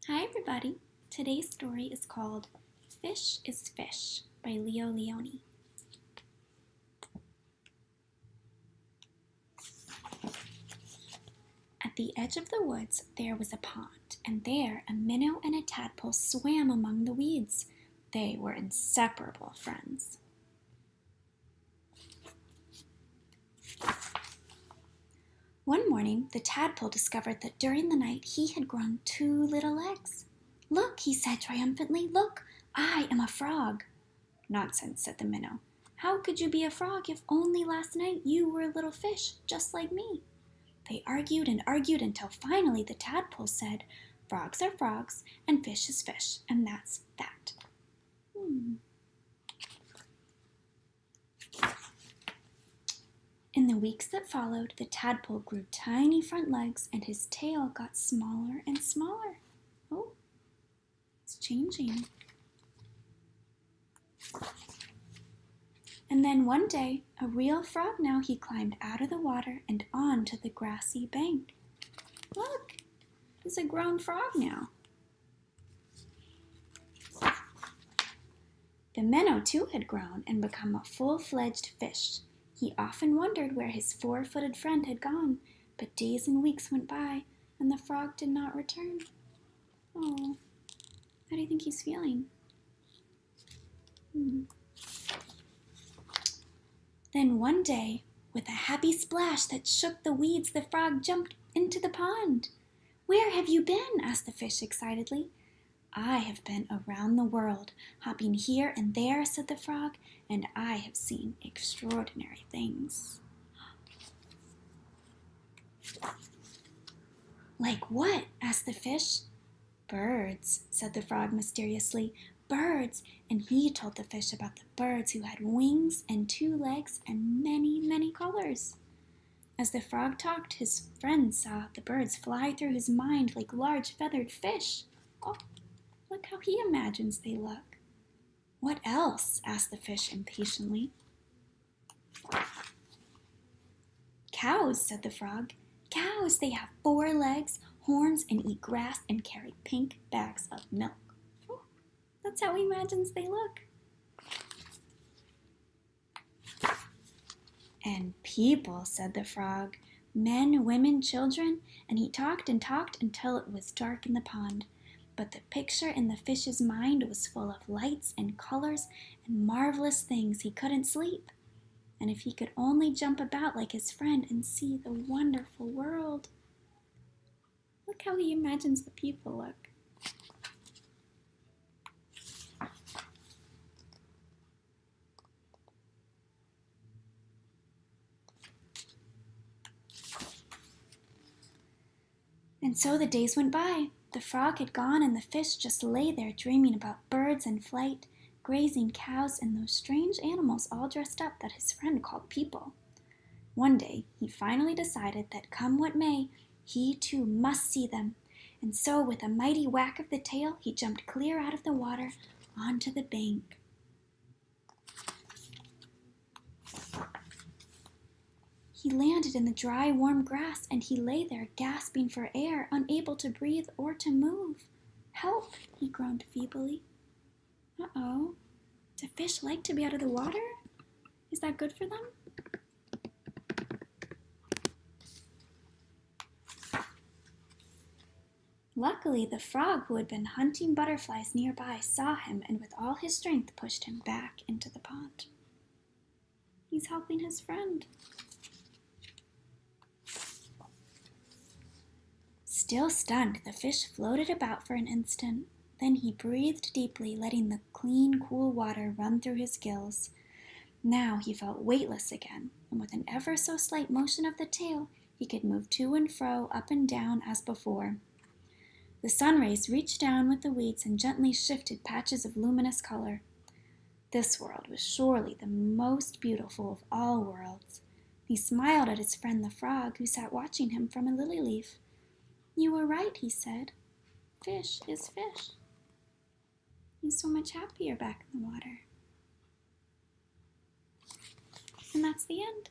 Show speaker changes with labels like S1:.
S1: Hi everybody! Today's story is called Fish is Fish by Leo Lionni. At the edge of the woods there was a pond, and there a minnow and a tadpole swam among the weeds. They were inseparable friends. One morning the tadpole discovered that during the night he had grown 2 little legs. "Look," he said triumphantly, "look, I am a frog." "Nonsense," said the minnow. "How could you be a frog if only last night you were a little fish, just like me?" They argued and argued until finally the tadpole said, "Frogs are frogs and fish is fish, and that's that." In the weeks that followed, the tadpole grew tiny front legs and his tail got smaller and smaller. Oh, it's changing. And then one day, a real frog now, he climbed out of the water and onto the grassy bank. Look, he's a grown frog now. The minnow too had grown and become a full-fledged fish. He often wondered where his 4-footed friend had gone, but days and weeks went by and the frog did not return. Oh, how do you think he's feeling? Then one day, with a happy splash that shook the weeds, the frog jumped into the pond. "Where have you been?" asked the fish excitedly. "I have been around the world, hopping here and there," said the frog, "and I have seen extraordinary things." "Like what?" asked the fish. "Birds," said the frog mysteriously. "Birds," and he told the fish about the birds who had wings and 2 legs and many, many colors. As the frog talked, his friend saw the birds fly through his mind like large feathered fish. Oh, look how he imagines they look. "What else?" asked the fish impatiently. "Cows," said the frog. "Cows, they have 4 legs, horns, and eat grass and carry pink bags of milk." Oh, that's how he imagines they look. "And people," said the frog. "Men, women, children," and he talked and talked until it was dark in the pond. But the picture in the fish's mind was full of lights and colors and marvelous things. He couldn't sleep. And if he could only jump about like his friend and see the wonderful world. Look how he imagines the people look. And so the days went by. The frog had gone and the fish just lay there dreaming about birds in flight, grazing cows, and those strange animals all dressed up that his friend called people. One day he finally decided that come what may, he too must see them. And so with a mighty whack of the tail, he jumped clear out of the water onto the bank. He landed in the dry, warm grass, and he lay there gasping for air, unable to breathe or to move. "Help!" he groaned feebly. Uh-oh. Do fish like to be out of the water? Is that good for them? Luckily, the frog who had been hunting butterflies nearby saw him and with all his strength pushed him back into the pond. He's helping his friend. Still stunned, the fish floated about for an instant. Then he breathed deeply, letting the clean, cool water run through his gills. Now he felt weightless again, and with an ever so slight motion of the tail, he could move to and fro, up and down as before. The sun rays reached down with the weeds and gently shifted patches of luminous color. This world was surely the most beautiful of all worlds. He smiled at his friend the frog, who sat watching him from a lily leaf. "You were right," he said. "Fish is fish." He's so much happier back in the water. And that's the end.